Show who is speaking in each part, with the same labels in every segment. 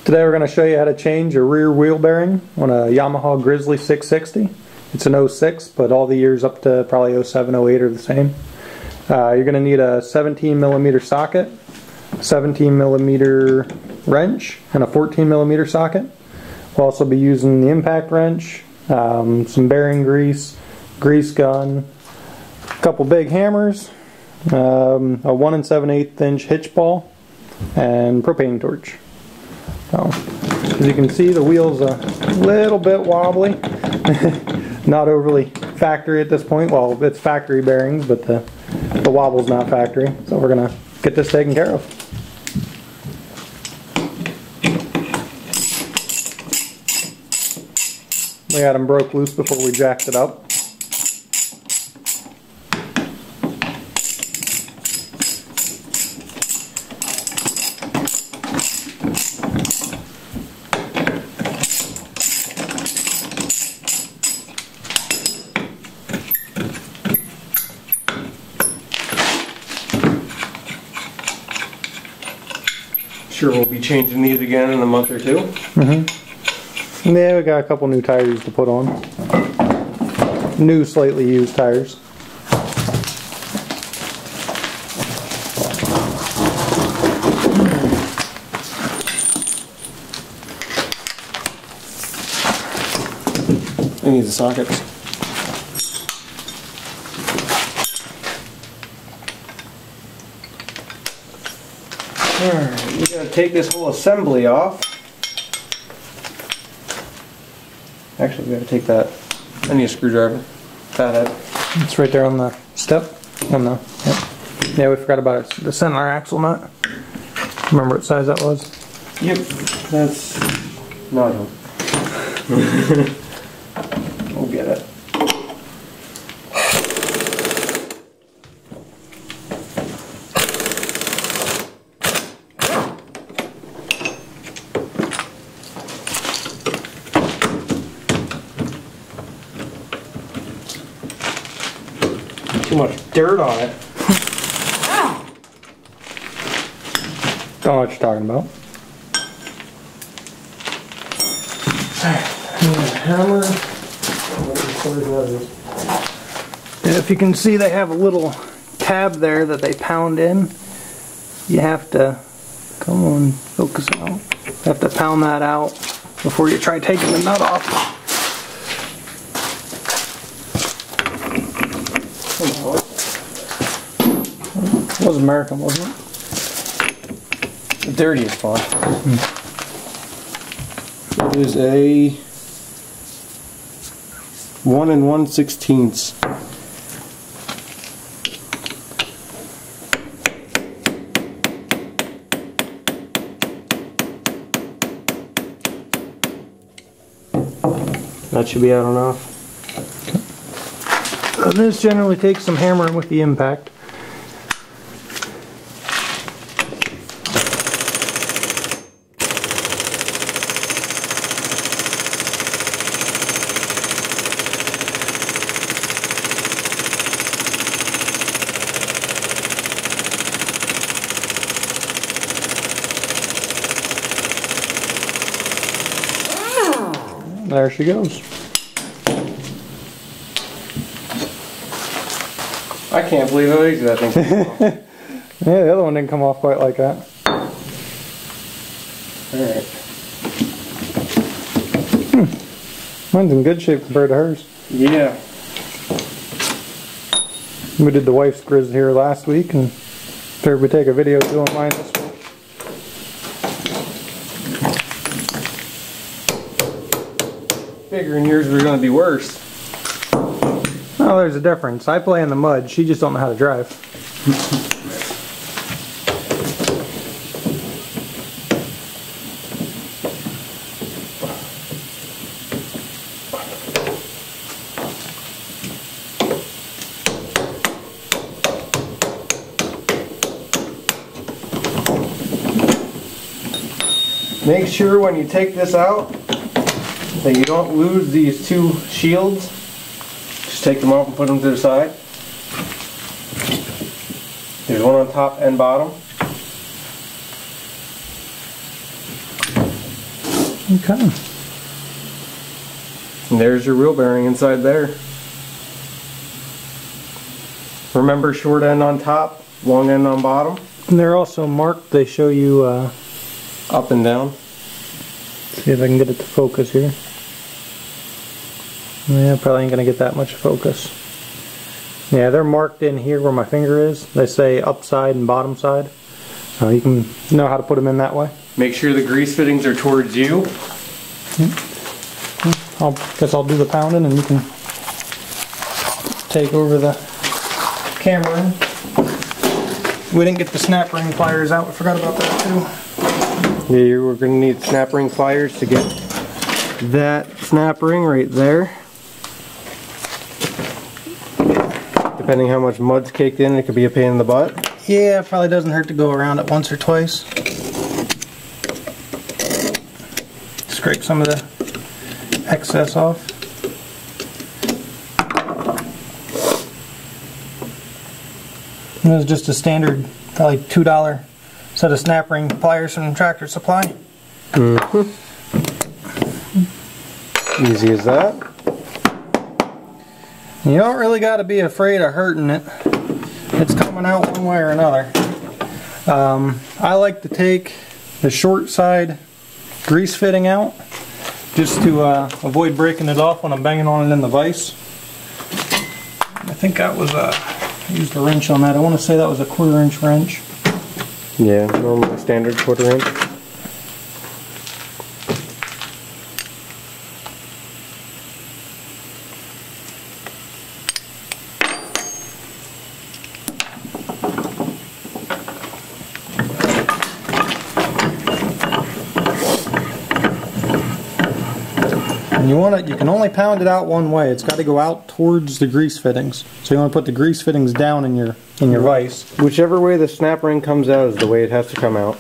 Speaker 1: Today we're going to show you how to change a rear wheel bearing on a Yamaha Grizzly 660. It's an 06, but all the years up to probably 07, 08 are the same. You're going to need a 17mm socket, 17mm wrench, and a 14mm socket. We'll also be using the impact wrench, some bearing grease, grease gun, a couple big hammers, a 1 7/8 inch hitch ball, and propane torch. So, as you can see, the wheel's a little bit wobbly. Not overly factory at this point. Well, it's factory bearings, but the wobble's not factory. So we're going to get this taken care of. We had them broke loose before we jacked it up.
Speaker 2: Sure, we'll be changing these again in a month or two.
Speaker 1: Yeah, we got a couple new tires to put on. New, slightly used tires.
Speaker 2: I need the sockets. Alright, we're going to take this whole assembly off. Actually, we got to take that. I need a screwdriver. Fathead.
Speaker 1: It's right there on the step. On the, yep. Yeah, we forgot about it. The center axle nut. Remember what size that was?
Speaker 2: Yep, that's... No, I don't. We'll get it. Too much dirt on it.
Speaker 1: Don't know what you're talking about.
Speaker 2: Hammer.
Speaker 1: And if you can see, they have a little tab there that they pound in. You have to, come on, focus out. You have to pound that out before you try taking the nut off. It was American, wasn't it?
Speaker 2: The dirtiest spot. It is a 1 1/16. That should be out enough.
Speaker 1: This generally takes some hammering with the impact. There she goes.
Speaker 2: I can't believe how easy that thing came off.
Speaker 1: Yeah, the other one didn't come off quite like that.
Speaker 2: Alright.
Speaker 1: Mine's in good shape compared to hers.
Speaker 2: Yeah.
Speaker 1: We did the wife's Grizz here last week and figured we'd take a video doing mine this week.
Speaker 2: Figuring yours were going to be worse.
Speaker 1: Oh, there's a difference. I play in the mud. She just don't know how to drive.
Speaker 2: Make sure when you take this out that you don't lose these two shields. Just take them off and put them to the side. There's one on top and bottom.
Speaker 1: Okay.
Speaker 2: And there's your wheel bearing inside there. Remember, short end on top, long end on bottom.
Speaker 1: And they're also marked. They show you
Speaker 2: up and down.
Speaker 1: See if I can get it to focus here. Yeah, probably ain't gonna get that much focus. Yeah, they're marked in here where my finger is. They say upside and bottom side. You can know how to put them in that way.
Speaker 2: Make sure the grease fittings are towards you.
Speaker 1: Guess I'll do the pounding and you can take over the camera. We didn't get the snap ring pliers out. We forgot about that too.
Speaker 2: Yeah, we're going to need snap ring pliers to get that snap ring right there. Depending how much mud's caked in, it could be a pain in the butt.
Speaker 1: Yeah, it probably doesn't hurt to go around it once or twice. Scrape some of the excess off. And this is just a standard, probably $2 set of snap ring pliers from Tractor Supply.
Speaker 2: Easy as that.
Speaker 1: You don't really got to be afraid of hurting it. It's coming out one way or another. I like to take the short side grease fitting out just to avoid breaking it off when I'm banging on it in the vise. I think that was I used a wrench on that. I want to say that was a 1/4 inch wrench.
Speaker 2: Yeah, normal standard 1/4 inch.
Speaker 1: And you want it, you can only pound it out one way. It's got to go out towards the grease fittings. So you want to put the grease fittings down in your vise.
Speaker 2: Whichever way the snap ring comes out is the way it has to come out.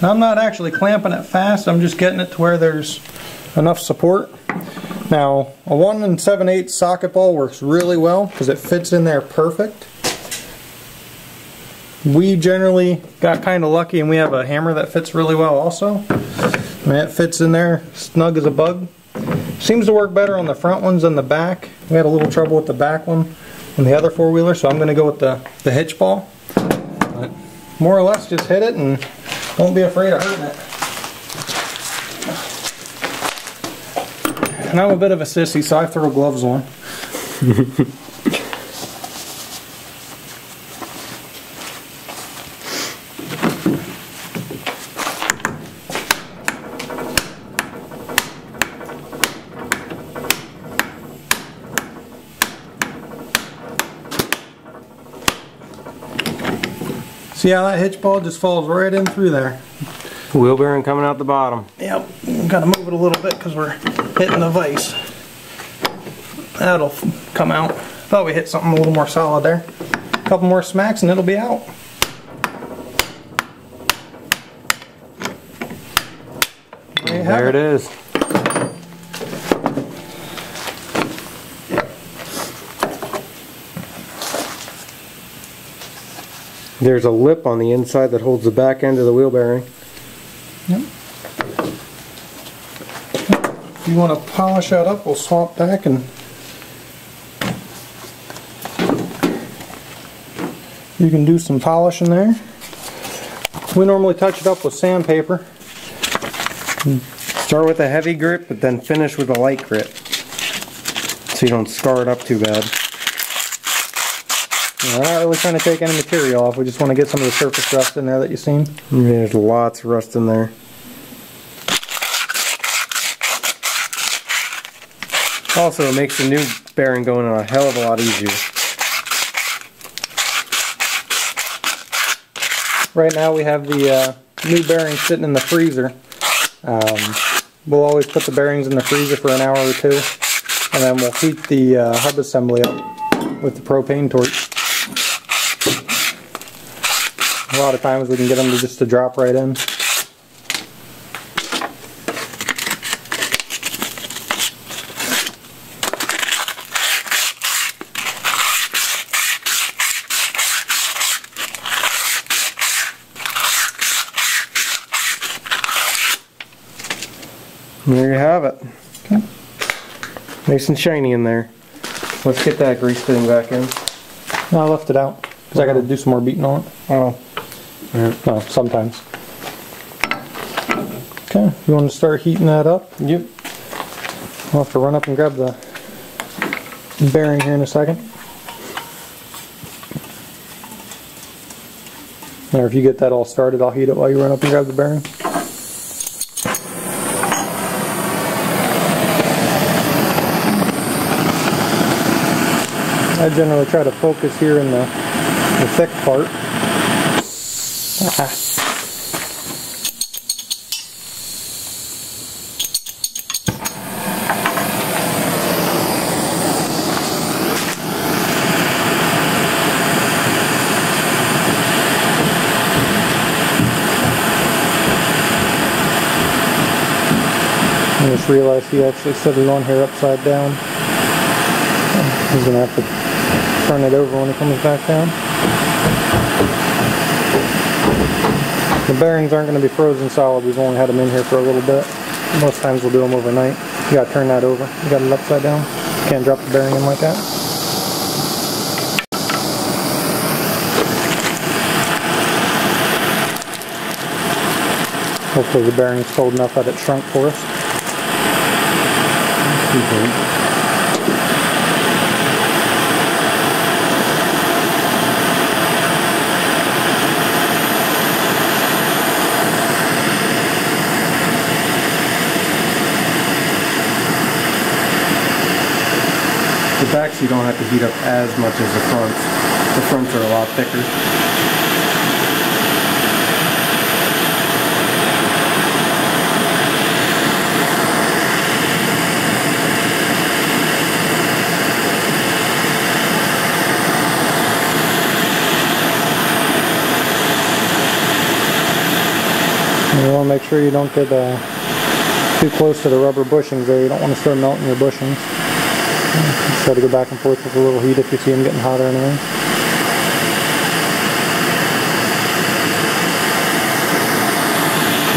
Speaker 1: I'm not actually clamping it fast. I'm just getting it to where there's enough support. Now, a 1 7/8 socket ball works really well because it fits in there perfect. We generally got kind of lucky and we have a hammer that fits really well also. I mean, it fits in there snug as a bug. Seems to work better on the front ones than the back. We had a little trouble with the back one on the other four-wheeler, so I'm going to go with the hitch ball. But more or less just hit it and don't be afraid of hurting it. And I'm a bit of a sissy, so I throw gloves on. See how that hitch ball just falls right in through there?
Speaker 2: Wheel bearing coming out the bottom.
Speaker 1: Yep, got to move it a little bit because we're hitting the vise. That'll come out. Thought we hit something a little more solid there. A couple more smacks and it'll be out.
Speaker 2: There it is. There's a lip on the inside that holds the back end of the wheel bearing.
Speaker 1: Yep. If you want to polish that up, we'll swap back and you can do some polishing there. We normally touch it up with sandpaper.
Speaker 2: Start with a heavy grip, but then finish with a light grip, so you don't scar it up too bad.
Speaker 1: We're not really trying to take any material off, we just want to get some of the surface rust in there that you've seen.
Speaker 2: There's lots of rust in there. Also, it makes the new bearing going a hell of a lot easier.
Speaker 1: Right now we have the new bearings sitting in the freezer. We'll always put the bearings in the freezer for an hour or two, and then we'll heat the hub assembly up with the propane torch. A lot of times we can get them to drop right in.
Speaker 2: And there you have it.
Speaker 1: Okay.
Speaker 2: Nice and shiny in there. Let's get that grease fitting back in.
Speaker 1: No, I left it out because I got to do some more beating on it.
Speaker 2: Oh.
Speaker 1: No, sometimes. Okay, you want to start heating that up?
Speaker 2: Yep.
Speaker 1: I'll have to run up and grab the bearing here in a second. Or if you get that all started, I'll heat it while you run up and grab the bearing. I generally try to focus here in the thick part. I just realized he actually set it on here upside down. He's going to have to turn it over when he comes back down. The bearings aren't going to be frozen solid. We've only had them in here for a little bit. Most times we'll do them overnight. You got to turn that over. You got it upside down. You can't drop the bearing in like that. Hopefully the bearing's cold enough that it shrunk for us.
Speaker 2: The backs you don't have to heat up as much as the fronts. The fronts are a lot thicker.
Speaker 1: You want to make sure you don't get too close to the rubber bushings there. You don't want to start melting your bushings. Just try to go back and forth with a little heat if you see them getting hot or anything.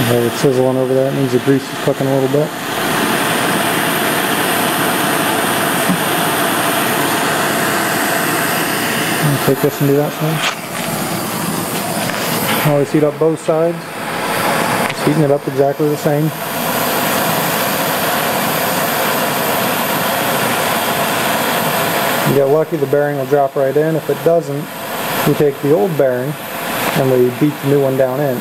Speaker 1: Okay, it's sizzling over there. It means the grease is cooking a little bit. I'll take this and do that side. Always heat up both sides. Just heating it up exactly the same. You get lucky, the bearing will drop right in. If it doesn't, we take the old bearing and we beat the new one down in.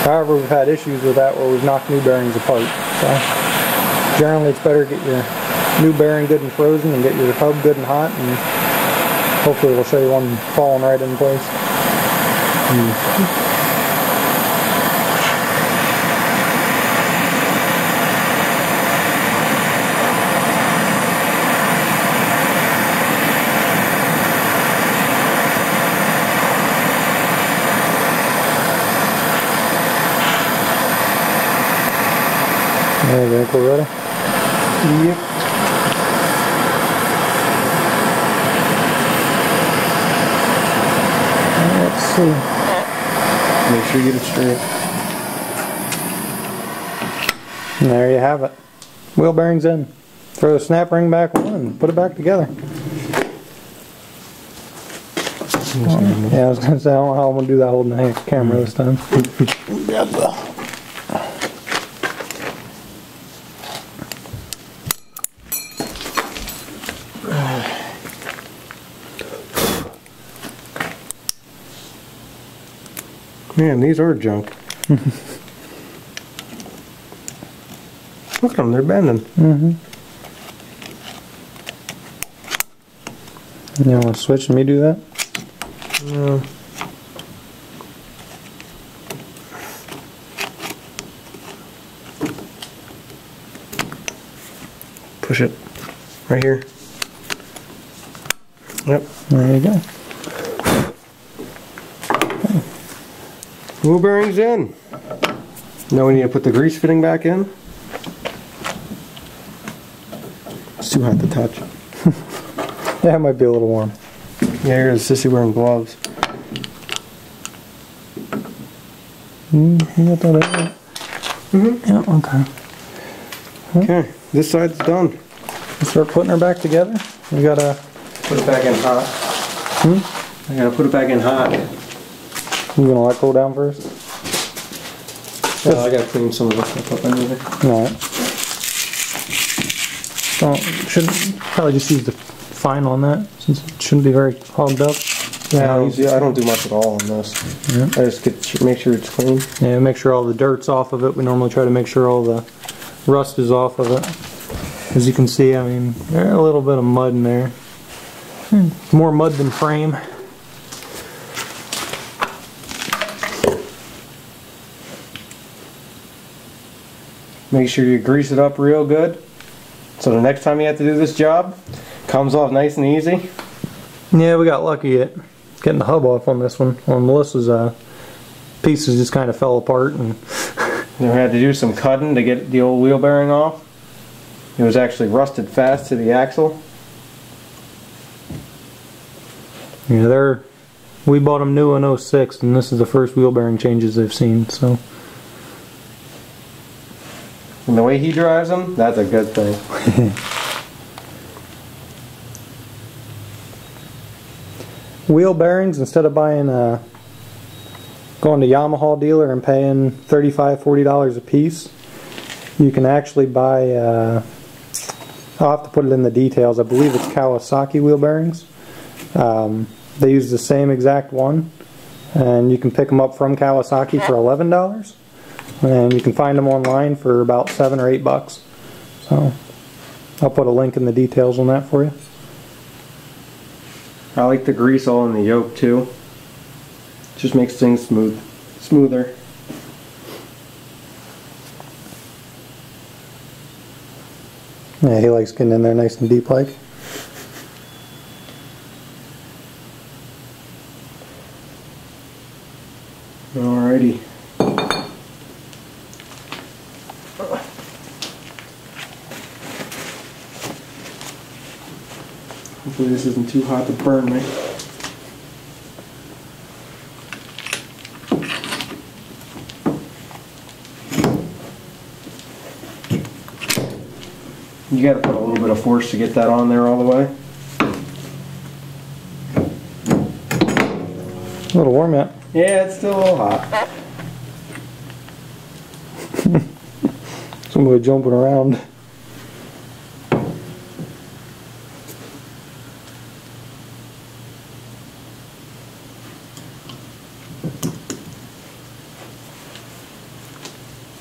Speaker 1: However, we've had issues with that where we've knocked new bearings apart. So generally it's better to get your new bearing good and frozen and get your hub good and hot, and hopefully we'll show you one falling right in place. There you go, we're ready?
Speaker 2: Yep.
Speaker 1: Let's see.
Speaker 2: Make sure you get it straight.
Speaker 1: And there you have it. Wheel bearings in. Throw the snap ring back on and put it back together. Yeah, I was going to say, I don't know how I'm going to do that holding the camera this time. Grab the...
Speaker 2: Man, these are junk. Look at them, they're bending.
Speaker 1: You want to switch and me do that?
Speaker 2: Push it right here. Yep.
Speaker 1: There you go.
Speaker 2: Wheel bearings in. Now we need to put the grease fitting back in. It's too hot to touch.
Speaker 1: Yeah, it might be a little warm.
Speaker 2: Yeah, here's Sissy wearing gloves.
Speaker 1: You got that out? Yeah, okay.
Speaker 2: Okay, this side's done.
Speaker 1: Let's start putting her back together. We gotta
Speaker 2: put it back in hot. I gotta put it back in hot.
Speaker 1: You gonna let go down first?
Speaker 2: Well, I gotta clean some of the stuff up anyway.
Speaker 1: Alright. Shouldn't probably just use the fine on that since it shouldn't be very hogged up.
Speaker 2: Yeah, I don't do much at all on this. Yeah. I just make sure it's clean.
Speaker 1: Yeah, make sure all the dirt's off of it. We normally try to make sure all the rust is off of it. As you can see, I mean, there's a little bit of mud in there. More mud than frame.
Speaker 2: Make sure you grease it up real good, so the next time you have to do this job, comes off nice and easy.
Speaker 1: Yeah, we got lucky at getting the hub off on this one. On Melissa's pieces just kind of fell apart, and
Speaker 2: we had to do some cutting to get the old wheel bearing off. It was actually rusted fast to the axle.
Speaker 1: Yeah, we bought them new in 06, and this is the first wheel bearing changes they've seen. So,
Speaker 2: and the way he drives them, that's a good thing.
Speaker 1: Wheel bearings, instead of buying going to Yamaha dealer and paying $35–40 a piece, you can actually buy I'll have to put it in the details. I believe it's Kawasaki wheel bearings. They use the same exact one, and you can pick them up from Kawasaki for $11, and you can find them online for about $7 or $8. So I'll put a link in the details on that for you.
Speaker 2: I like the grease all in the yoke too. Just makes things smoother.
Speaker 1: Yeah, he likes getting in there nice and deep like.
Speaker 2: Alrighty. Hopefully this isn't too hot to burn me. You gotta put a little bit of force to get that on there all the way.
Speaker 1: A little warm yet?
Speaker 2: Yeah, it's still a little hot.
Speaker 1: Somebody jumping around.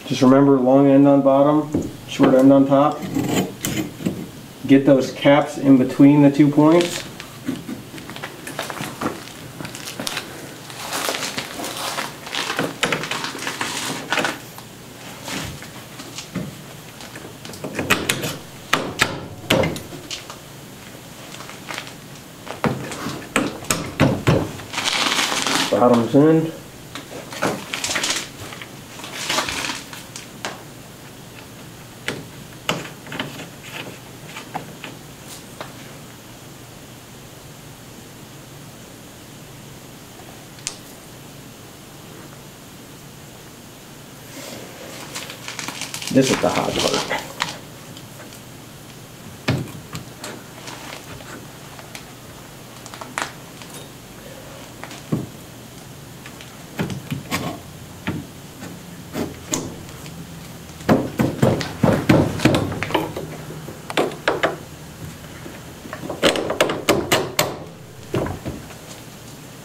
Speaker 2: Just remember, long end on bottom, short end on top. Get those caps in between the 2 points. Bottoms in. This is the hard part.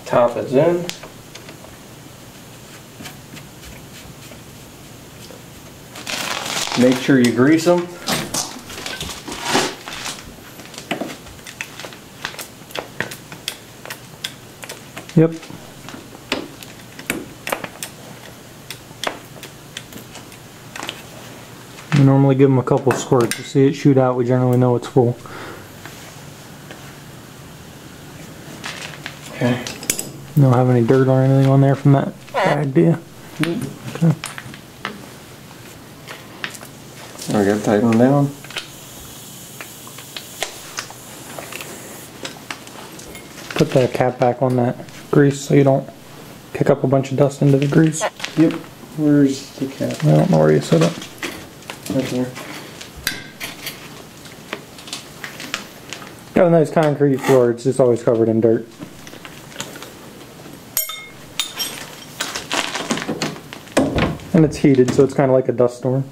Speaker 2: Top is in. Make sure you grease them.
Speaker 1: Yep. We normally give them a couple squirts. To see it shoot out, we generally know it's full.
Speaker 2: Okay.
Speaker 1: You don't have any dirt or anything on there from that bag, do you? Okay.
Speaker 2: There we go, tighten them down.
Speaker 1: Put the cap back on that grease so you don't kick up a bunch of dust into the grease.
Speaker 2: Yep. Where's the cap?
Speaker 1: I don't know where you set it.
Speaker 2: Right there.
Speaker 1: Got a nice concrete floor, it's just always covered in dirt. And it's heated, so it's kind of like a dust storm.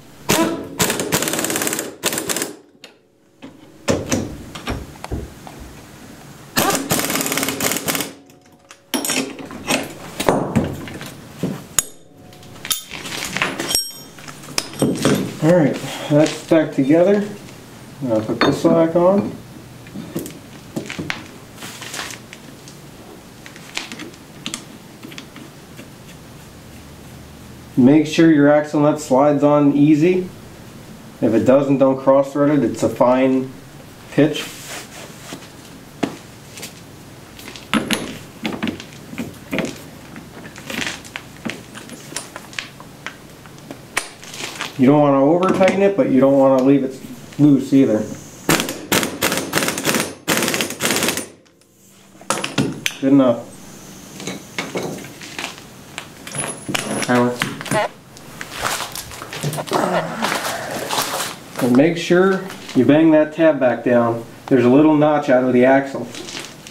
Speaker 2: Alright, that's back together. I'll put this slack on. Make sure your axle nut slides on easy. If it doesn't, don't cross thread it. It's a fine pitch. You don't want to over tighten it, but you don't want to leave it loose either. Good enough. Hammer. And make sure you bang that tab back down. There's a little notch out of the axle.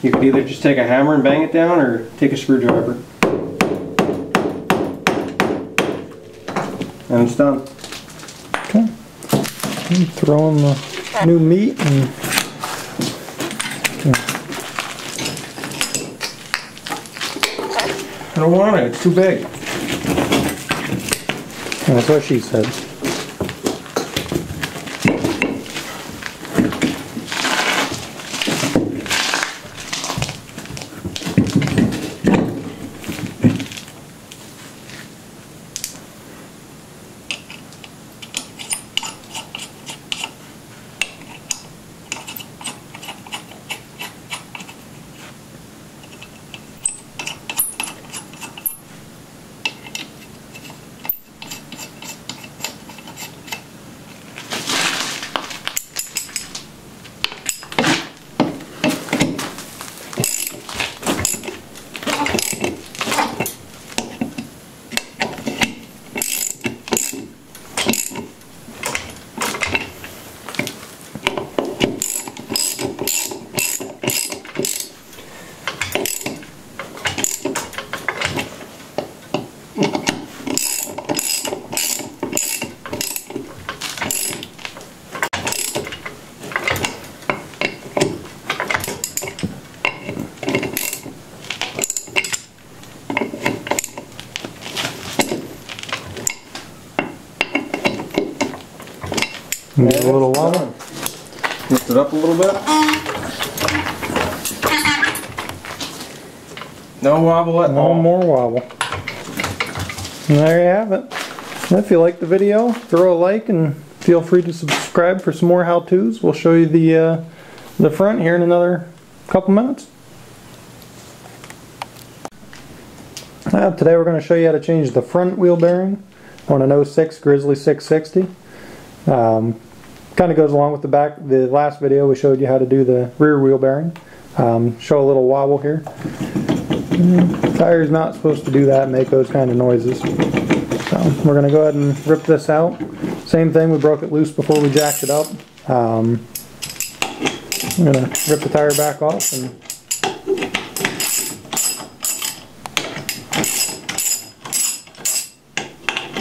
Speaker 2: You could either just take a hammer and bang it down or take a screwdriver. And it's done.
Speaker 1: Okay. And throw in the new meat and
Speaker 2: I don't want it, it's too big.
Speaker 1: that's what she said.
Speaker 2: And
Speaker 1: a little wobble.
Speaker 2: Lift it up a little bit. No wobble at all.
Speaker 1: No more wobble. And there you have it. If you like the video, throw a like and feel free to subscribe for some more how-tos. We'll show you the front here in another couple minutes. Today we're going to show you how to change the front wheel bearing on an 06 Grizzly 660. Kind of goes along with the last video we showed you how to do the rear wheel bearing. Show a little wobble here. The tire's not supposed to do that and make those kind of noises. So we're going to go ahead and rip this out. Same thing, we broke it loose before we jacked it up. I'm going to rip the tire back off and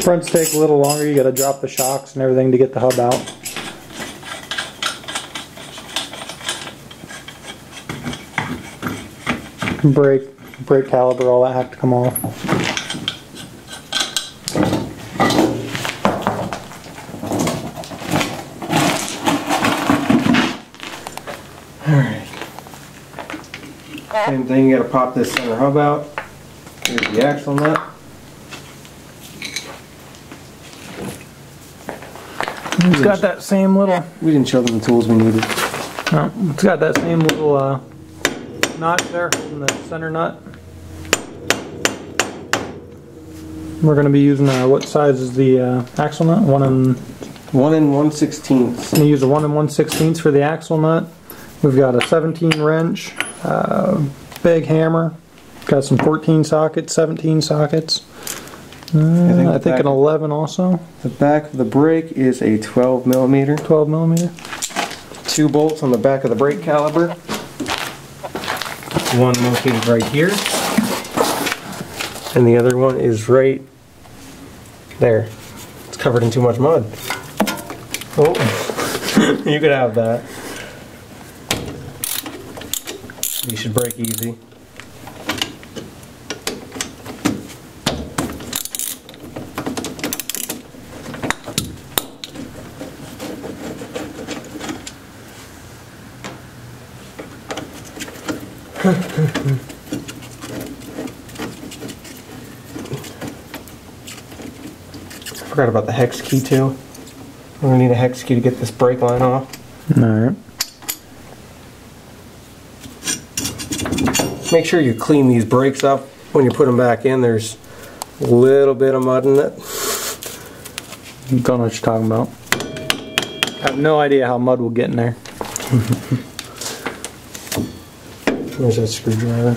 Speaker 1: fronts take a little longer. You got to drop the shocks and everything to get the hub out. Brake caliper, all that have to come off.
Speaker 2: Alright. Same thing, you gotta pop this center hub out. Here's the axle nut.
Speaker 1: It's got that same little...
Speaker 2: We didn't show them the tools we needed.
Speaker 1: No, it's got that same little notch there holding the center nut. We're going to be using, what size is the axle nut? 1 1/16. I'm going to use a 1 1/16 for the axle nut. We've got a 17 wrench, big hammer, got some 14 sockets, 17 sockets. I think an 11 also.
Speaker 2: The back of the brake is a 12 millimeter.
Speaker 1: 12 millimeter.
Speaker 2: 2 bolts on the back of the brake caliper. One located right here, and the other one is right there. It's covered in too much mud. Oh, you could have that. You should brake easy. I forgot about the hex key too. We're going to need a hex key to get this brake line off.
Speaker 1: Alright.
Speaker 2: Make sure you clean these brakes up when you put them back in. There's a little bit of mud in it.
Speaker 1: Don't know what you're talking about. I have no idea how mud will get in there.
Speaker 2: Where's that screwdriver?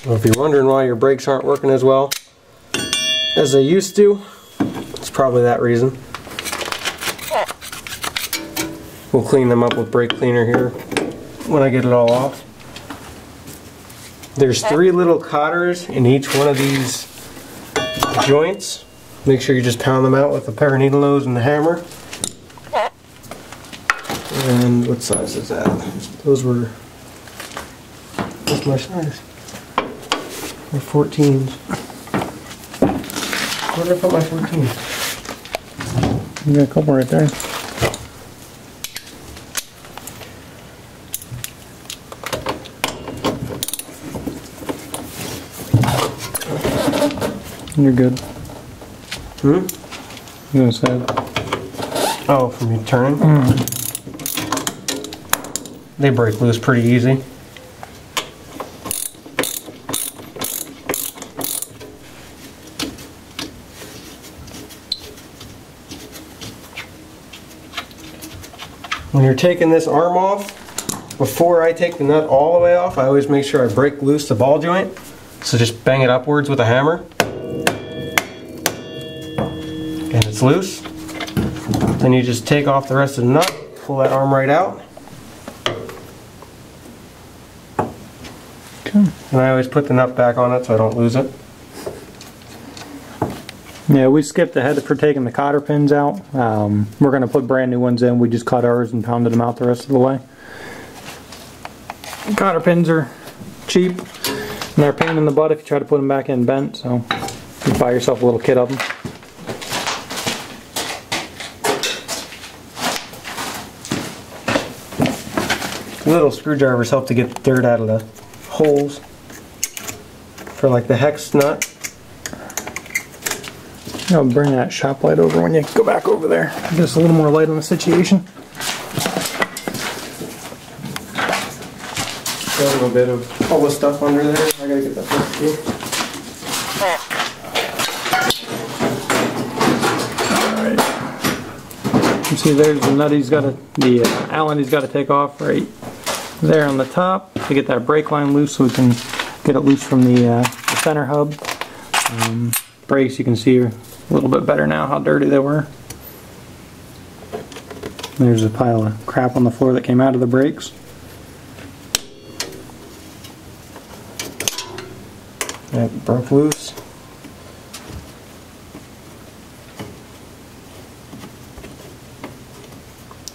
Speaker 2: Well, if you're wondering why your brakes aren't working as well as they used to, it's probably that reason. We'll clean them up with brake cleaner here when I get it all off. There's 3 little cotters in each one of these joints. Make sure you just pound them out with a pair of needle nose and the hammer. And what size is that? Those were... What's my size? They're 14s. Where did I put my 14s?
Speaker 1: You got a couple right there. You're good.
Speaker 2: Hmm?
Speaker 1: You gonna say?
Speaker 2: Oh, from you turning? They break loose pretty easy. When you're taking this arm off, before I take the nut all the way off, I always make sure I break loose the ball joint. So just bang it upwards with a hammer. And it's loose. Then you just take off the rest of the nut, pull that arm right out.
Speaker 1: Okay.
Speaker 2: And I always put the nut back on it so I don't lose it.
Speaker 1: Yeah, we skipped ahead for taking the cotter pins out. We're going to put brand new ones in. We just cut ours and pounded them out the rest of the way. Cotter pins are cheap and they're a pain in the butt if you try to put them back in bent, so you buy yourself a little kit of them.
Speaker 2: Little screwdrivers help to get the dirt out of the holes for like the hex nut.
Speaker 1: I'll bring that shop light over when you go back over there. Get us a little more light on the situation.
Speaker 2: A little bit of all the stuff under there. I gotta get that fixed too.
Speaker 1: Alright. You see there's the nut he's got to, the Allen he's got to take off right there on the top to get that brake line loose so we can get it loose from the center hub. Brakes, you can see a little bit better now how dirty they were. There's a pile of crap on the floor that came out of the brakes.
Speaker 2: That broke loose.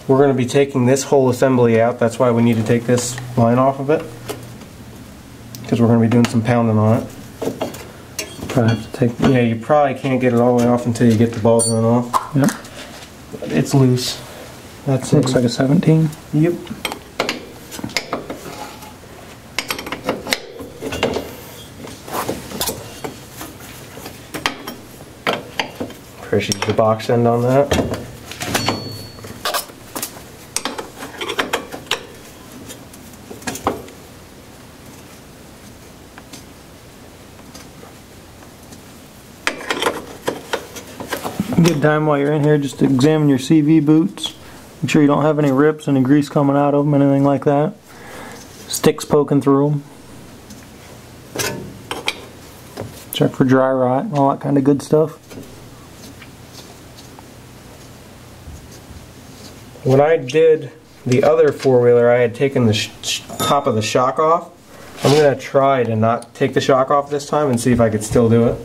Speaker 2: We're going to be taking this whole assembly out. That's why we need to take this line off of it, because we're going to be doing some pounding on it.
Speaker 1: Probably have to take.
Speaker 2: Yeah, you probably can't get it all the way off until you get the ball joint off.
Speaker 1: Yep.
Speaker 2: But it's loose. That's it.
Speaker 1: Looks like a 17.
Speaker 2: Yep. Appreciate the box end on that.
Speaker 1: Good time while you're in here just to examine your CV boots. Make sure you don't have any rips, any grease coming out of them, anything like that. Sticks poking through them. Check for dry rot, all that kind of good stuff.
Speaker 2: When I did the other four-wheeler, I had taken the top of the shock off. I'm going to try to not take the shock off this time and see if I could still do it.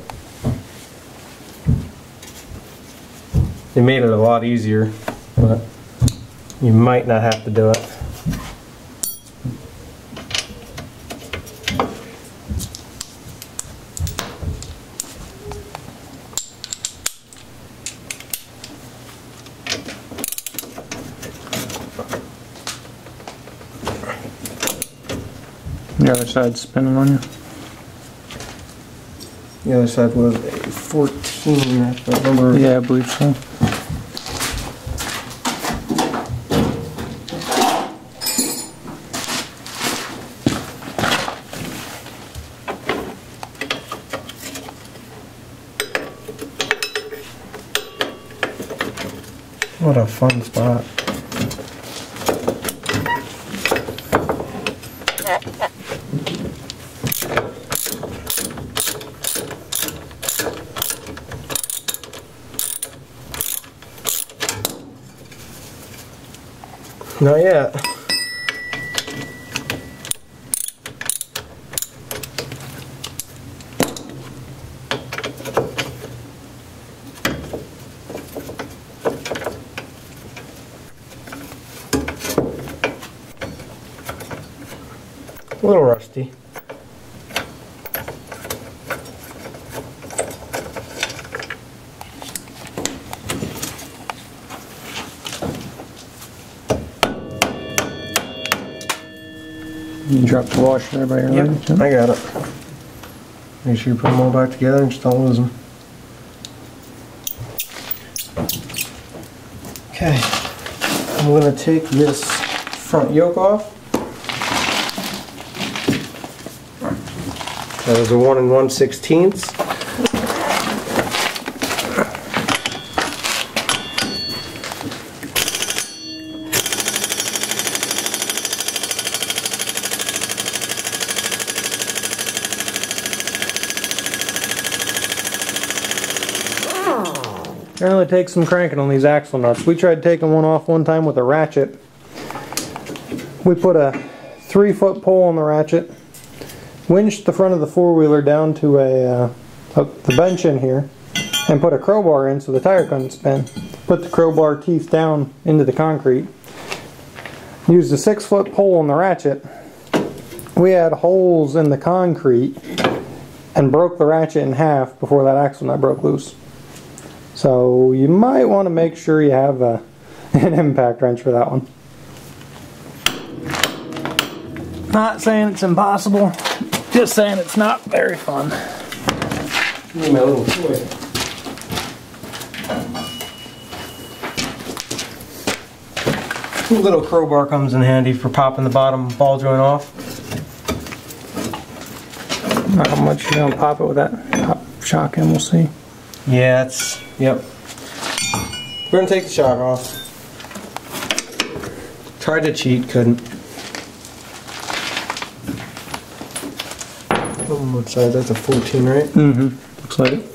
Speaker 2: It made it a lot easier, but you might not have to do it.
Speaker 1: The other side's spinning on you.
Speaker 2: The other side was a 14, I remember.
Speaker 1: Yeah, I believe so.
Speaker 2: What a fun spot. Not yet. A little rusty.
Speaker 1: You dropped the washer there by your leg?
Speaker 2: I got it. Make sure you put them all back together and just don't lose them. Okay, I'm going to take this front yoke off. That was a 1 1/16.
Speaker 1: Apparently it takes some cranking on these axle nuts. We tried taking one off one time with a ratchet. We put a 3-foot pole on the ratchet, winched the front of the four-wheeler down to the bench in here, and put a crowbar in so the tire couldn't spin. Put the crowbar teeth down into the concrete. Used a 6-foot pole on the ratchet. We had holes in the concrete and broke the ratchet in half before that axle nut broke loose. So you might want to make sure you have an impact wrench for that one. Not saying it's impossible, just saying it's not very fun.
Speaker 2: Give me my little toy. Little crowbar comes in handy for popping the bottom ball joint off.
Speaker 1: Not how much you're going to pop it with that top shock in, we'll see.
Speaker 2: Yeah, it's, yep. We're going to take the shock off. Tried to cheat, couldn't. On what side? That's a 14, right?
Speaker 1: Mm-hmm. Looks like it.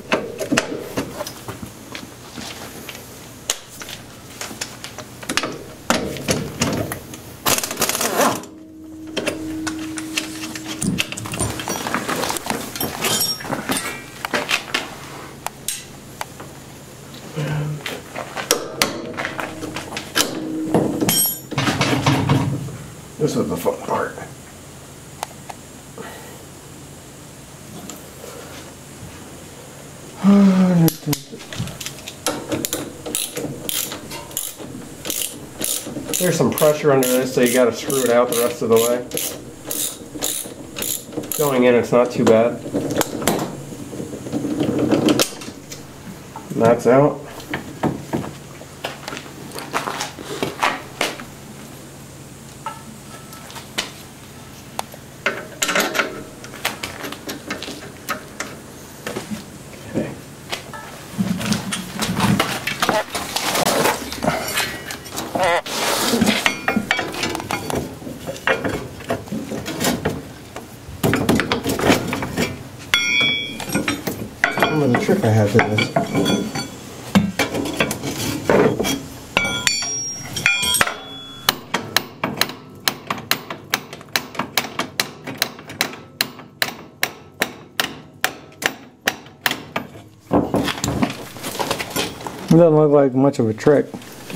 Speaker 2: This is the fun part. There's some pressure under this, so you got to screw it out the rest of the way. Going in, it's not too bad. And that's out. Remember the trick I had to this.
Speaker 1: It doesn't look like much of a trick.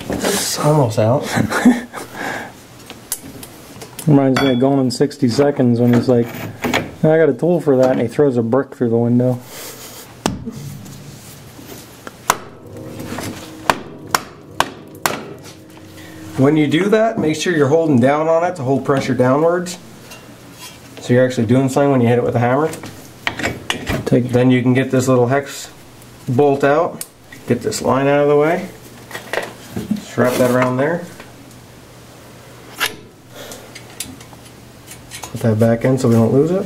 Speaker 2: It's almost out.
Speaker 1: Reminds me of Gone in 60 Seconds when he's like, I got a tool for that, and he throws a brick through the window.
Speaker 2: When you do that, make sure you're holding down on it to hold pressure downwards. So you're actually doing something when you hit it with a hammer. Then you can get this little hex bolt out, get this line out of the way, just wrap that around there. Put that back in so we don't lose it.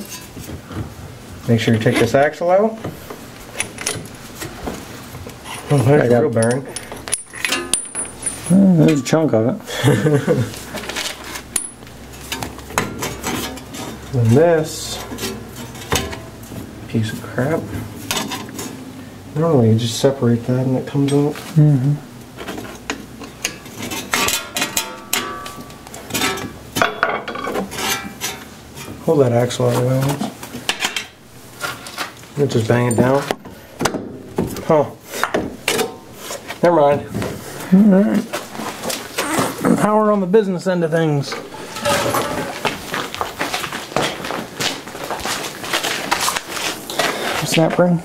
Speaker 2: Make sure you take this axle out. Oh, there's a real bearing.
Speaker 1: There's a chunk of it.
Speaker 2: And this piece of crap. Normally you just separate that and it comes out.
Speaker 1: Mm-hmm.
Speaker 2: Hold that axle out of the way. And just bang it down. Oh. Never mind.
Speaker 1: Alright. Power on the business end of things. Snap ring.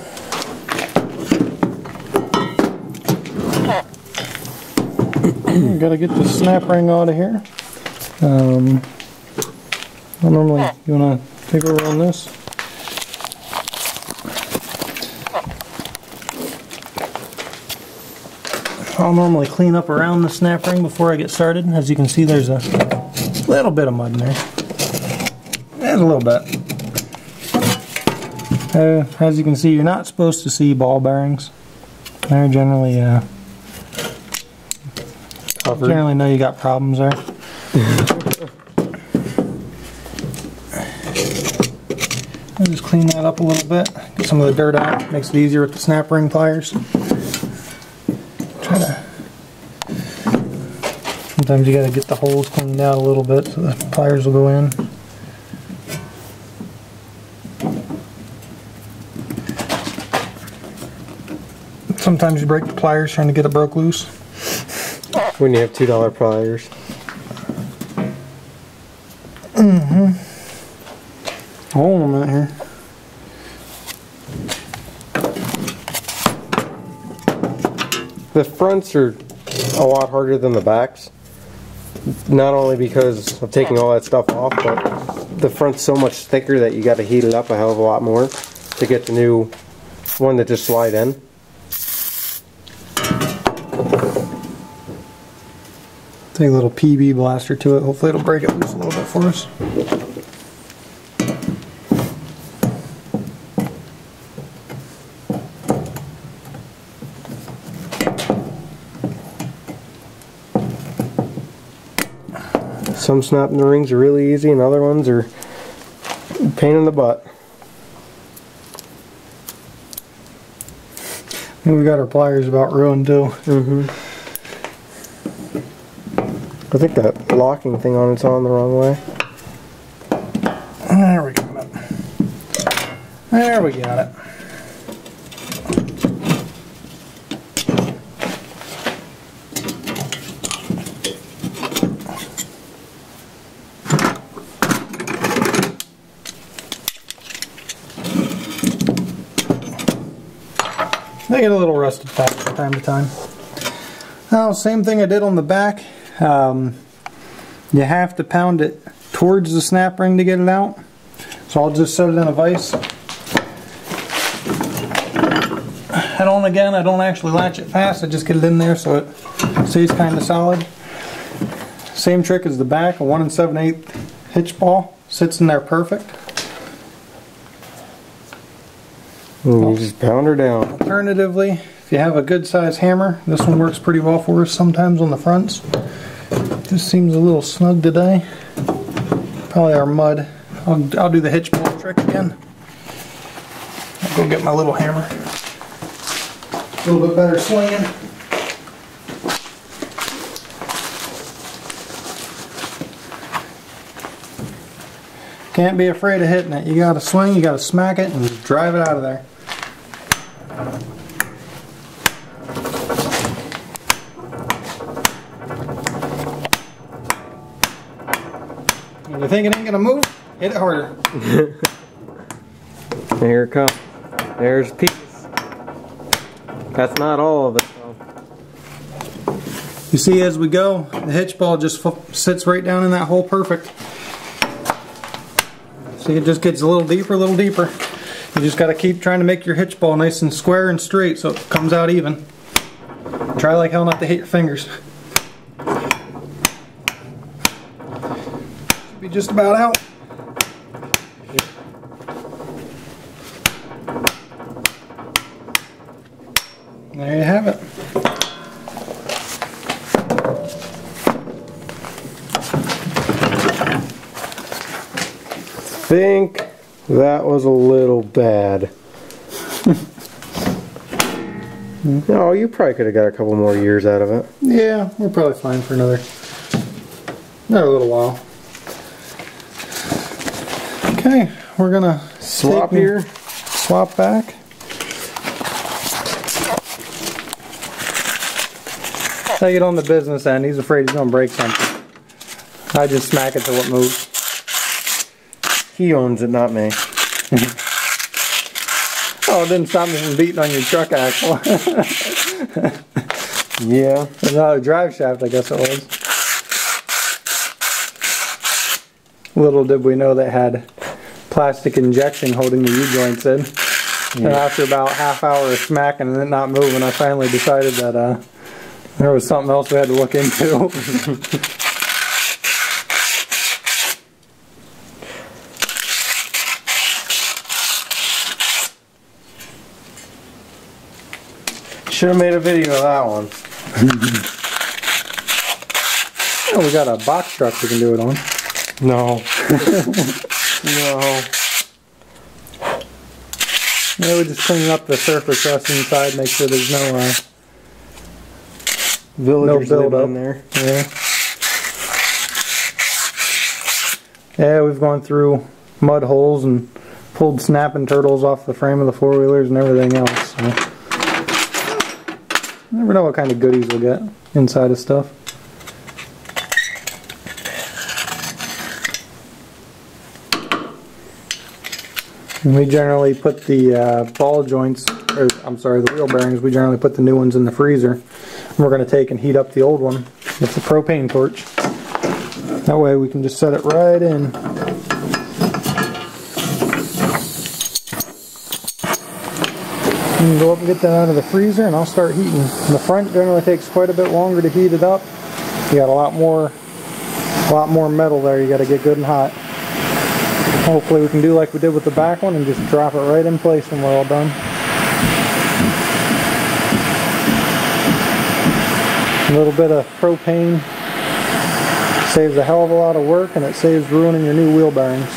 Speaker 1: Gotta get the snap ring out of here. Normally, you wanna take over on this? I'll normally clean up around the snap ring before I get started. As you can see, there's a little bit of mud in there. There's a little bit. As you can see, you're not supposed to see ball bearings. They're generally generally know you got problems there. I'll just clean that up a little bit, get some of the dirt out. Makes it easier with the snap ring pliers. Sometimes you got to get the holes cleaned out a little bit so the pliers will go in. Sometimes you break the pliers trying to get it broke loose.
Speaker 2: When you have $2 pliers.
Speaker 1: Mm-hmm. Hold on a minute here.
Speaker 2: The fronts are a lot harder than the backs. Not only because of taking all that stuff off, but the front's so much thicker that you got to heat it up a hell of a lot more to get the new one that just slide in.
Speaker 1: Take a little PB blaster to it. Hopefully it'll break it loose a little bit for us.
Speaker 2: Some snapping the rings are really easy and other ones are a pain in the butt.
Speaker 1: And we got our pliers about ruined too.
Speaker 2: Mm-hmm. I think that locking thing on it's on the wrong way.
Speaker 1: There we got it. There we got it. They get a little rusted back from time to time. Now, same thing I did on the back. You have to pound it towards the snap ring to get it out. So I'll just set it in a vise. And again, I don't actually latch it fast, I just get it in there so it stays kind of solid. Same trick as the back, a 1 7/8 hitch ball sits in there perfect.
Speaker 2: You just pound her down.
Speaker 1: Alternatively, if you have a good size hammer, this one works pretty well for us sometimes on the fronts. This seems a little snug today. Probably our mud. I'll do the hitch bolt trick again. I'll go get my little hammer. A little bit better swinging. Can't be afraid of hitting it. You gotta swing, you gotta smack it, and just drive it out of there. When you think it ain't gonna move, hit it harder.
Speaker 2: Here it comes. There's a piece. That's not all of it though.
Speaker 1: You see, as we go, the hitch ball just sits right down in that hole perfect. See, it just gets a little deeper, a little deeper. You just got to keep trying to make your hitch ball nice and square and straight so it comes out even. Try like hell not to hit your fingers. Should be just about out. There you have it.
Speaker 2: I think that was a little bad. No, you probably could have got a couple more years out of it.
Speaker 1: Yeah, we're probably fine for another little while. Okay, we're gonna
Speaker 2: Swap here.
Speaker 1: Swap back. Take it on the business end. He's afraid he's gonna break something. I just smack it till it moves.
Speaker 2: He owns it, not me.
Speaker 1: Oh, it didn't stop me from beating on your truck axle.
Speaker 2: Yeah.
Speaker 1: No, the drive shaft, I guess it was. Little did we know that had plastic injection holding the U-joints in. Yeah. And after about half hour of smacking and it not moving, I finally decided that there was something else we had to look into.
Speaker 2: Should have made a video of that one.
Speaker 1: Oh, we got a box truck we can do it on.
Speaker 2: No. No.
Speaker 1: Yeah, we're just cleaning up the surface rust inside, make sure there's no
Speaker 2: Villagers
Speaker 1: build up
Speaker 2: in there.
Speaker 1: Yeah. Yeah, we've gone through mud holes and pulled snapping turtles off the frame of the four-wheelers and everything else. So. You never know what kind of goodies we'll get inside of stuff. And we generally put the ball joints, or I'm sorry, the wheel bearings, we generally put the new ones in the freezer. And we're going to take and heat up the old one with the propane torch. That way we can just set it right in. You can go up and get that out of the freezer and I'll start heating. The front generally takes quite a bit longer to heat it up. You got a lot more metal there, you got to get good and hot. Hopefully we can do like we did with the back one and just drop it right in place when we're all done. A little bit of propane saves a hell of a lot of work and it saves ruining your new wheel bearings.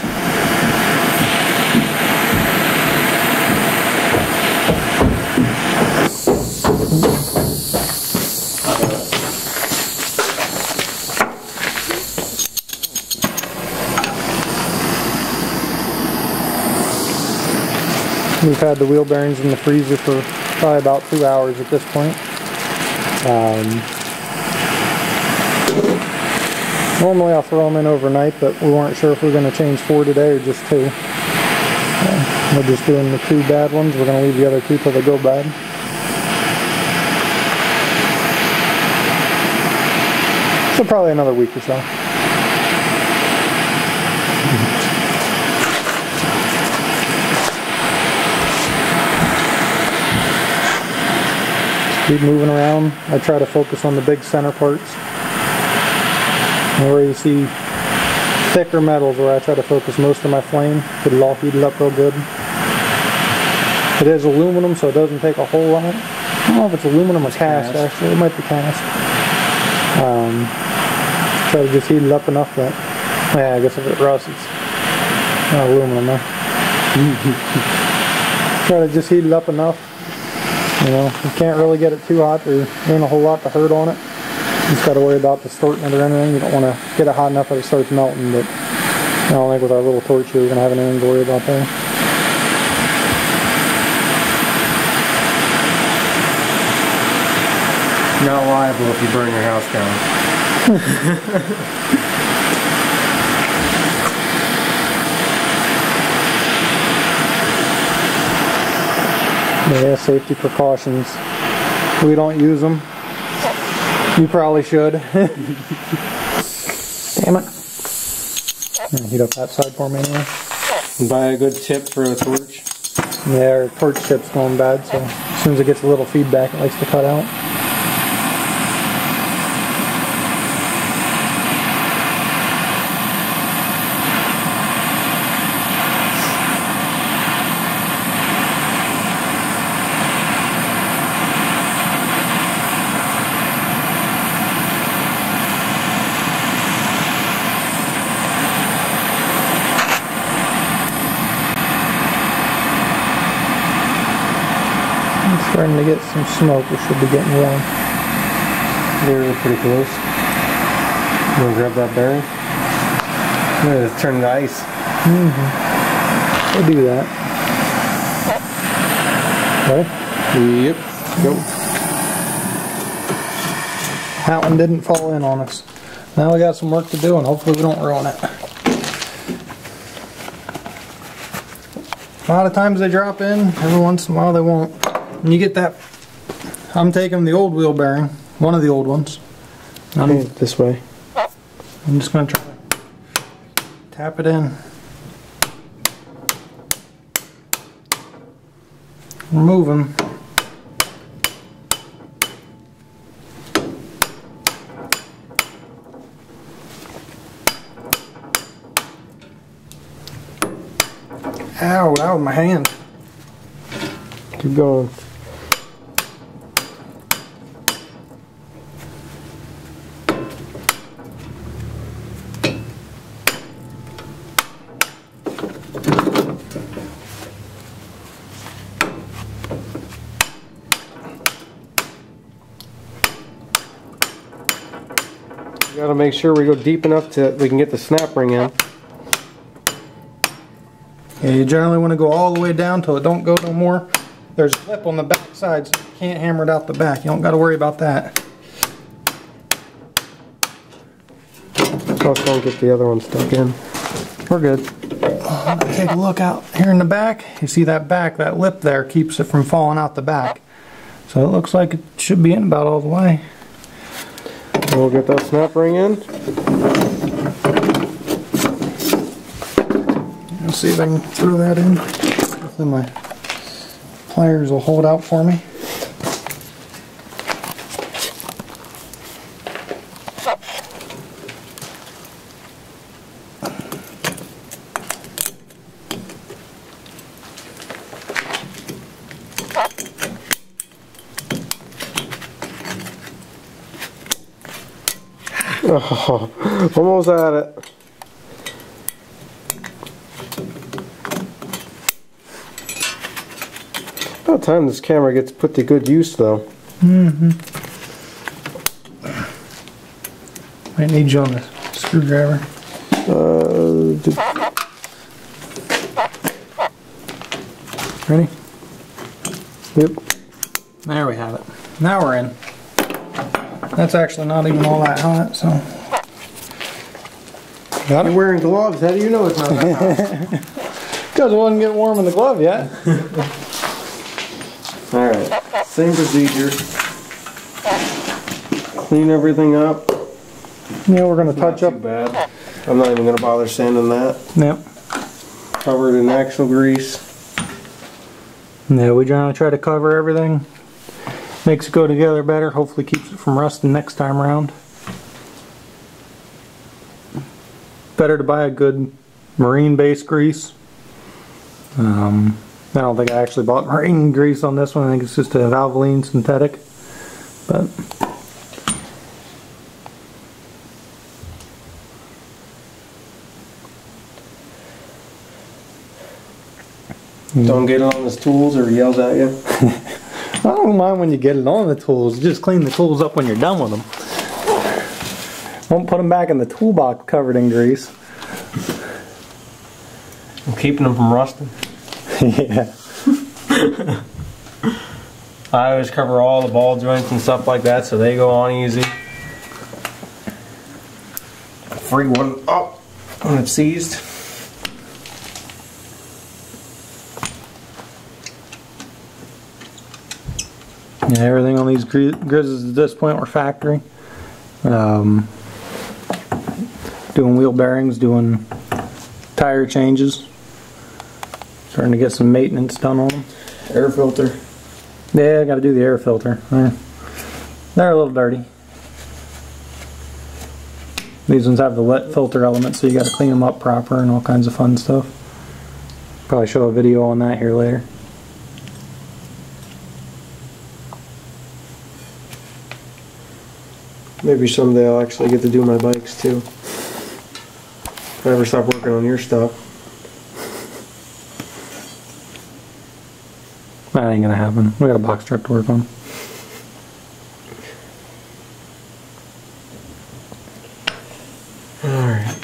Speaker 1: We've had the wheel bearings in the freezer for probably about 2 hours at this point. Normally I'll throw them in overnight, but we weren't sure if we were going to change 4 today or just 2. We're just doing the 2 bad ones. We're going to leave the other 2 till they go bad. So probably another week or so. Keep moving around. I try to focus on the big center parts. And where you see thicker metals where I try to focus most of my flame, get it all heated up real good. It is aluminum, so it doesn't take a whole lot. I don't know if it's aluminum or cast actually. It might be cast. Try to just heat it up enough that, yeah, I guess if it rusts, it's not aluminum though. Try to just heat it up enough. You know, you can't really get it too hot. There ain't a whole lot to hurt on it. You just got to worry about distorting it or anything. You don't want to get it hot enough that it starts melting, but I don't think with our little torch here we're going to have anything to worry about there.
Speaker 2: Not liable if you burn your house down.
Speaker 1: Yeah, safety precautions. We don't use them. You probably should. Damn it. Heat up that side for me anyway.
Speaker 2: Buy a good tip for a torch.
Speaker 1: Yeah, our torch tip's going bad, so as soon as it gets a little feedback, it likes to cut out. Starting to get some smoke. We should be getting warm.
Speaker 2: They're pretty close. You want to grab that bearing? It's turning to ice.
Speaker 1: We'll do that. Ready?
Speaker 2: Yep. Go.
Speaker 1: That one didn't fall in on us. Now we got some work to do, and hopefully we don't ruin it. A lot of times they drop in, every once in a while they won't. And you get that. I'm taking the old wheel bearing, one of the old ones.
Speaker 2: Okay, this way.
Speaker 1: I'm just going to try to tap it in. Remove them. Ow, ow, my hand.
Speaker 2: Keep going. We gotta make sure we go deep enough to we can get the snap ring in.
Speaker 1: Yeah, you generally want to go all the way down till it don't go no more. There's a clip on the back side, so you can't hammer it out the back. You don't got to worry about that.
Speaker 2: Just don't get the other one stuck in. We're good.
Speaker 1: Take a look out here in the back. You see that back, that lip there keeps it from falling out the back. So it looks like it should be in about all the way.
Speaker 2: We'll get that snap ring in.
Speaker 1: Let's see if I can throw that in. Hopefully my pliers will hold out for me.
Speaker 2: Oh, almost at it. About time this camera gets put to good use, though.
Speaker 1: Might need you on the screwdriver. Ready?
Speaker 2: Yep.
Speaker 1: There we have it. Now we're in. That's actually not even all that hot, so. Got it?
Speaker 2: You're wearing gloves. How do you know it's not that hot?
Speaker 1: Because it wasn't getting warm in the glove yet.
Speaker 2: Alright, same procedure. Clean everything up.
Speaker 1: Yeah, we're going to touch up.
Speaker 2: Not too bad. I'm not even going to bother sanding that.
Speaker 1: Yep.
Speaker 2: Covered in axle grease.
Speaker 1: Yeah, we generally try to cover everything. Makes it go together better. Hopefully keeps it from rusting next time around. Better to buy a good marine base grease. I don't think I actually bought marine grease on this one. I think it's just a Valvoline synthetic. But
Speaker 2: Don't get it on his tools or he yells at you.
Speaker 1: I don't mind when you get it on the tools. Just clean the tools up when you're done with them. Don't put them back in the toolbox covered in grease.
Speaker 2: I'm keeping them from rusting.
Speaker 1: Yeah.
Speaker 2: I always cover all the ball joints and stuff like that so they go on easy. Free one up when it's seized.
Speaker 1: Yeah, everything on these Grizzlies at this point were factory. Doing wheel bearings, doing tire changes. Starting to get some maintenance done on them.
Speaker 2: Air filter.
Speaker 1: Yeah, I got to do the air filter. They're a little dirty. These ones have the wet filter element, so you got to clean them up proper and all kinds of fun stuff. Probably show a video on that here later.
Speaker 2: Maybe someday I'll actually get to do my bikes too. If I ever stop working on your stuff.
Speaker 1: That ain't gonna happen. We got a box truck to work on.
Speaker 2: Alright.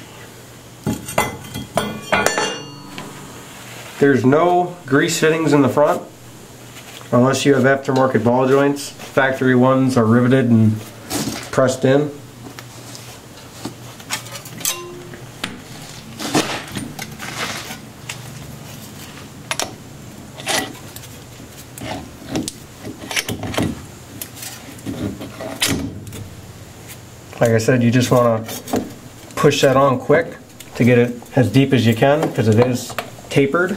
Speaker 2: There's no grease fittings in the front unless you have aftermarket ball joints. Factory ones are riveted and pressed in. Like I said, you just want to push that on quick to get it as deep as you can because it is tapered.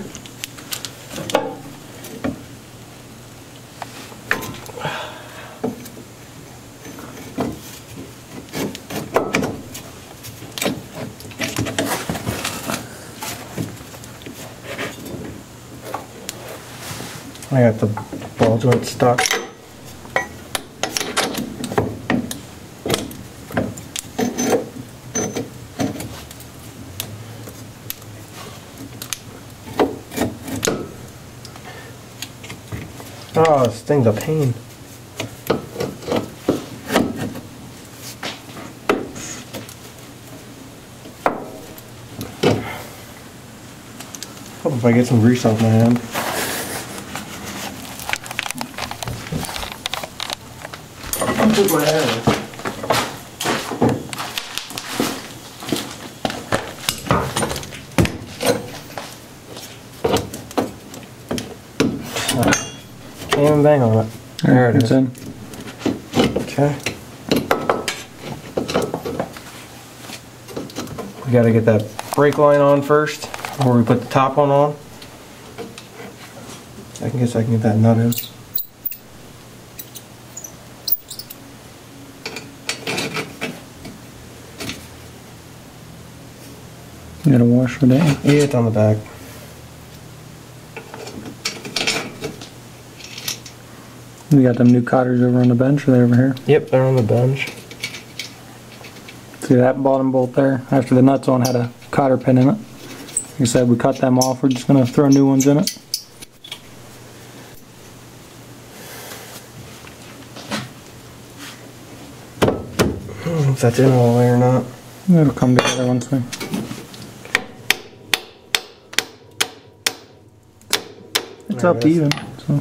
Speaker 2: I got the ball joint stuck. Oh, this thing's a pain. Hope if I get some grease off my hand. Put my hand. Can't even bang on it. There it is.
Speaker 1: In.
Speaker 2: Okay. We gotta get that brake line on first before we put the top one on. I guess I can get that nut in.
Speaker 1: You gotta wash for that.
Speaker 2: Yeah, it's on the back.
Speaker 1: We got them new cotters over on the bench, or they over here?
Speaker 2: Yep, they're on the bench.
Speaker 1: See that bottom bolt there? After the nuts on had a cotter pin in it. Like I said, we cut them off. We're just gonna throw new ones in it.
Speaker 2: I don't know if that's in all the way or not.
Speaker 1: It'll come together once we. It's up even. So.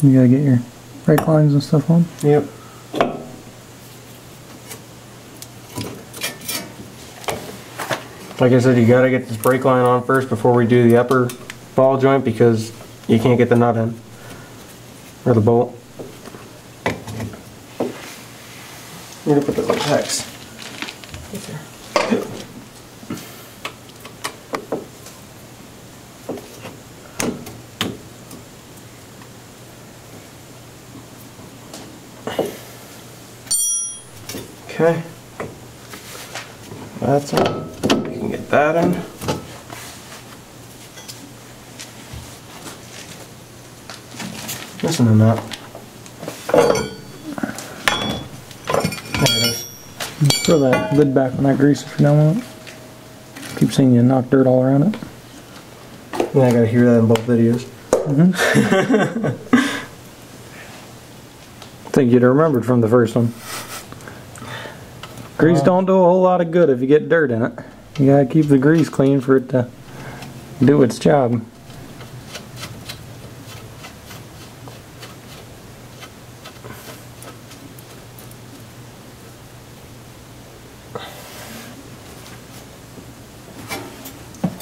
Speaker 1: You gotta get your brake lines and stuff on.
Speaker 2: Yep. Like I said, you gotta get this brake line on first before we do the upper ball joint because you can't get the nut in. Or the bolt. I'm gonna put the little hex. Okay. That's it. You can get that in. Missing a nut. There it is.
Speaker 1: Throw that lid back on that grease if you don't want it. Keep seeing you knock dirt all around it.
Speaker 2: Yeah, I gotta hear that in both videos.
Speaker 1: I think you'd have remembered from the first one. Grease don't do a whole lot of good if you get dirt in it. You gotta keep the grease clean for it to do its job.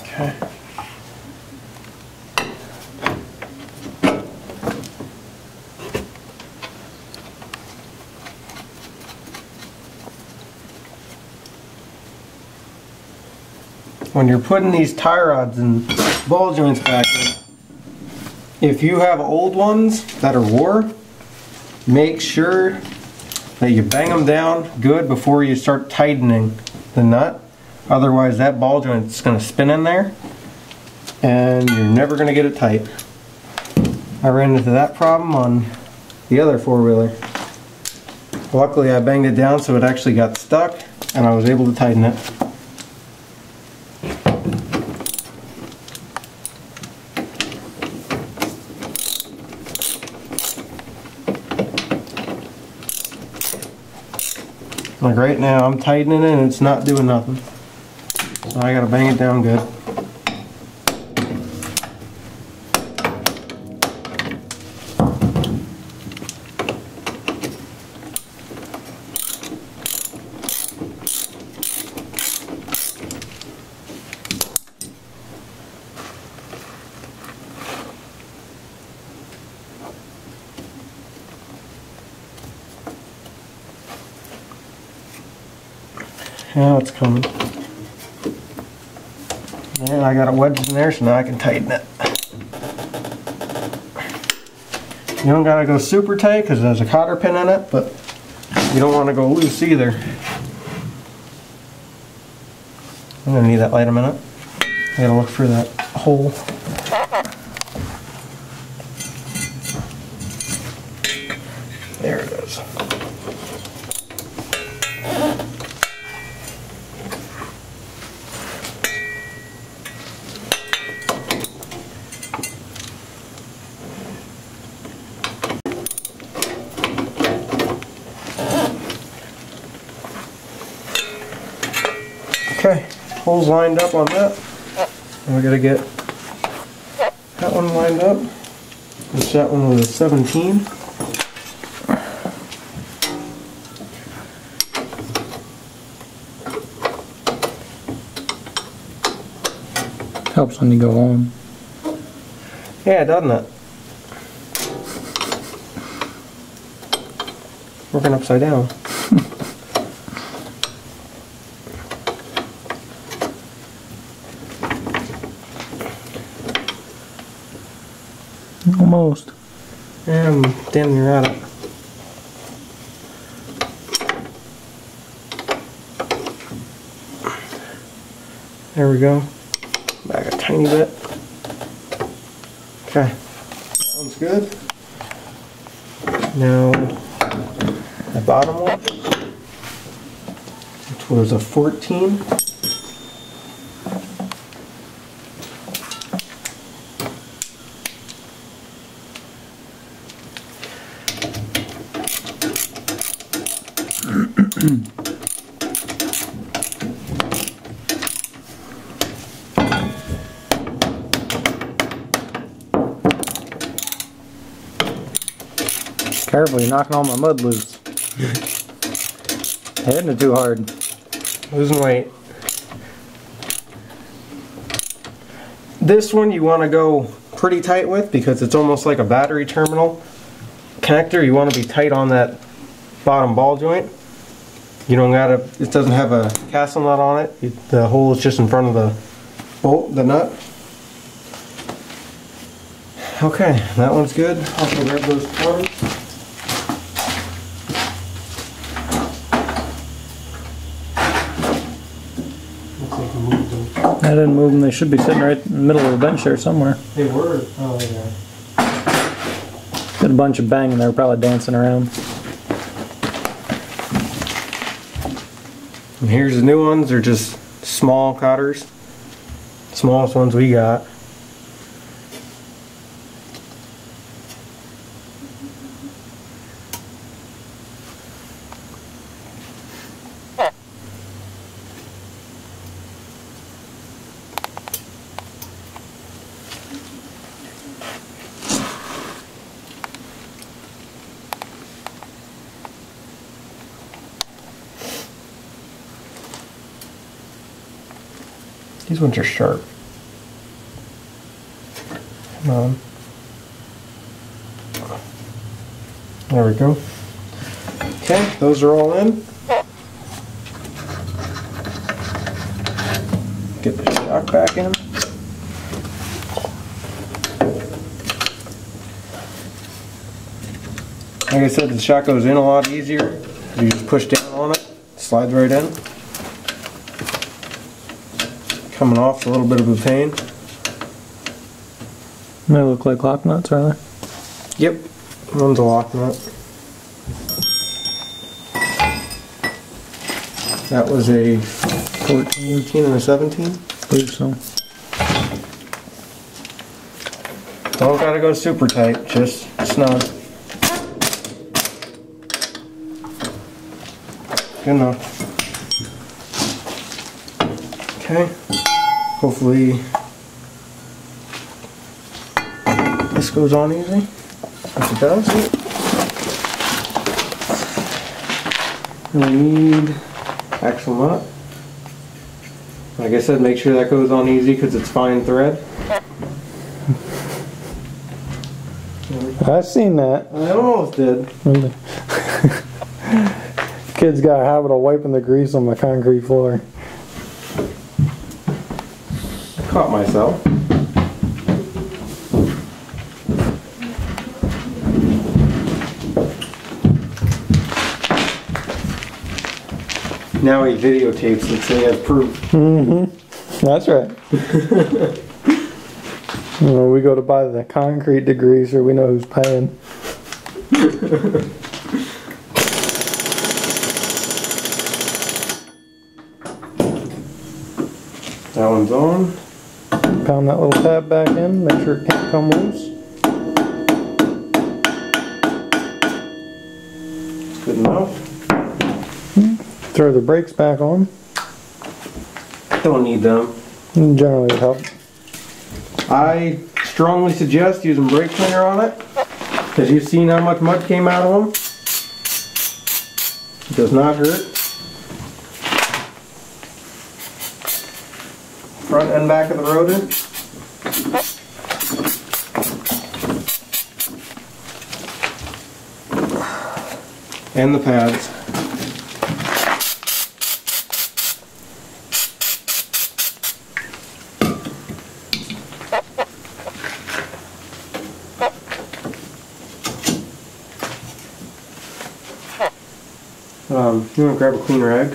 Speaker 2: Okay. when you're putting these tie rods and ball joints back in, if you have old ones that are wore, make sure that you bang them down good before you start tightening the nut. Otherwise that ball joint is going to spin in there and you're never going to get it tight. I ran into that problem on the other four-wheeler. Luckily I banged it down so it actually got stuck and I was able to tighten it. Like right now I'm tightening it and it's not doing nothing. So I gotta bang it down good. Now it's coming. And I got it wedged in there, so now I can tighten it. You don't gotta go super tight because there's a cotter pin in it, but you don't want to go loose either. I'm gonna need that light a minute. I gotta look for that hole. There it is. Okay, holes lined up on that. And we gotta get that one lined up, which that one was a 17.
Speaker 1: Helps when you go on.
Speaker 2: Yeah, doesn't it? Working upside down.
Speaker 1: Almost.
Speaker 2: Yeah, I'm damn near at it. There we go. Back a tiny bit. Okay, that one's good. Now, the bottom one, which was a 14.
Speaker 1: Careful, you're knocking all my mud loose. Hitting it too hard.
Speaker 2: Losing weight. This one you want to go pretty tight with because it's almost like a battery terminal connector. You want to be tight on that bottom ball joint. You don't gotta, it doesn't have a castle nut on it. The hole is just in front of the bolt, the nut. Okay, that one's good. I'll go grab those parts.
Speaker 1: I didn't move them. They should be sitting right in the middle of the bench there somewhere.
Speaker 2: They were. Oh, yeah.
Speaker 1: Did a bunch of banging. They were probably dancing around.
Speaker 2: And here's the new ones. They're just small cotters. Smallest ones we got. These ones are sharp. Come on. There we go. Okay, those are all in. Get the shock back in. Like I said, the shock goes in a lot easier. You just push down on it, slides right in. Coming off, a little bit of a pain.
Speaker 1: They look like lock nuts, are they?
Speaker 2: Yep, one's a lock nut. That was a 14 and a 17.
Speaker 1: I believe so.
Speaker 2: Don't gotta go super tight, just snug. Good enough. Okay. Hopefully this goes on easy. If it does, we need axle nut. Like I said, make sure that goes on easy because it's fine thread.
Speaker 1: I've seen that.
Speaker 2: I almost did.
Speaker 1: Kids got a habit of wiping the grease on the concrete floor.
Speaker 2: Caught myself. Now he videotapes it so he has proof.
Speaker 1: Mm-hmm. That's right. When we go to buy the concrete degreaser, we know who's paying.
Speaker 2: That one's on.
Speaker 1: Pound that little tab back in, make sure it can't come loose.
Speaker 2: Good enough.
Speaker 1: Throw the brakes back on.
Speaker 2: Don't need them.
Speaker 1: Generally would help.
Speaker 2: I strongly suggest using brake cleaner on it because you've seen how much mud came out of them. It does not hurt. Front and back of the rotor. And the pads. You want to grab a clean rag?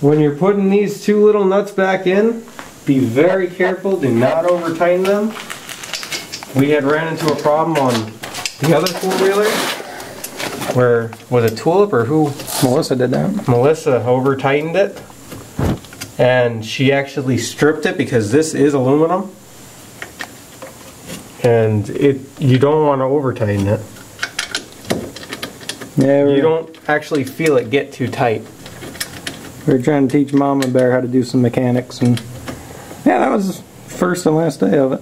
Speaker 2: When you're putting these two little nuts back in, be very careful, do not over tighten them. We had ran into a problem on the other four-wheeler where, was it Tulip or who?
Speaker 1: Melissa did that.
Speaker 2: Melissa over tightened it and she actually stripped it because this is aluminum and you don't want to over tighten it.
Speaker 1: Yeah,
Speaker 2: you don't actually feel it get too tight.
Speaker 1: We were trying to teach Mama Bear how to do some mechanics, and yeah, that was the first and last day of it.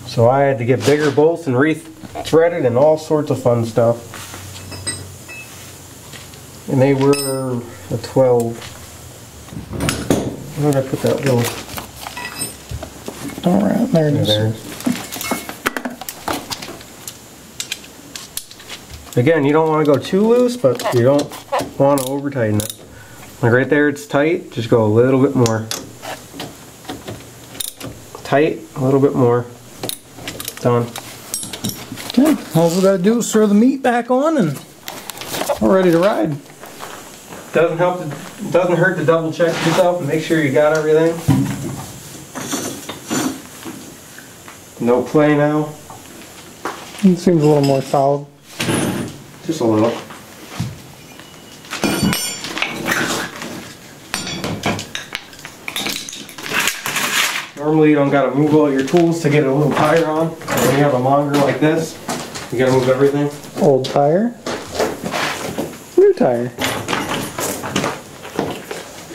Speaker 2: So I had to get bigger bolts and re-threaded and all sorts of fun stuff. And they were a 12. Where did I put that little?
Speaker 1: Alright, there it is.
Speaker 2: There. Again, you don't want to go too loose, but you don't want to over tighten it. Like right there it's tight, just go a little bit more. Tight, a little bit more. Done.
Speaker 1: Okay, all we gotta do is throw the meat back on and we're ready to ride.
Speaker 2: Doesn't hurt to double check yourself and make sure you got everything. No play now.
Speaker 1: It seems a little more solid.
Speaker 2: Just a little. Normally you don't gotta move all your tools to get a little tire on. When you have a monger like this, you gotta move everything.
Speaker 1: Old tire. New tire.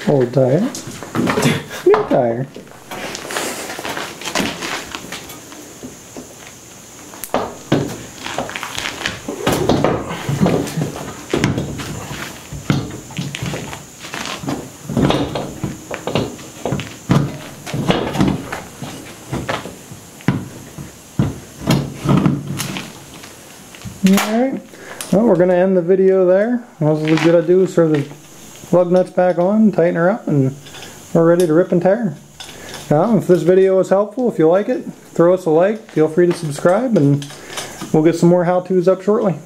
Speaker 1: Old tire. New tire. Alright, well, we're going to end the video there. All we got to do is throw the lug nuts back on, tighten her up, and we're ready to rip and tear. If this video was helpful, if you like it, throw us a like, feel free to subscribe, and we'll get some more how-tos up shortly.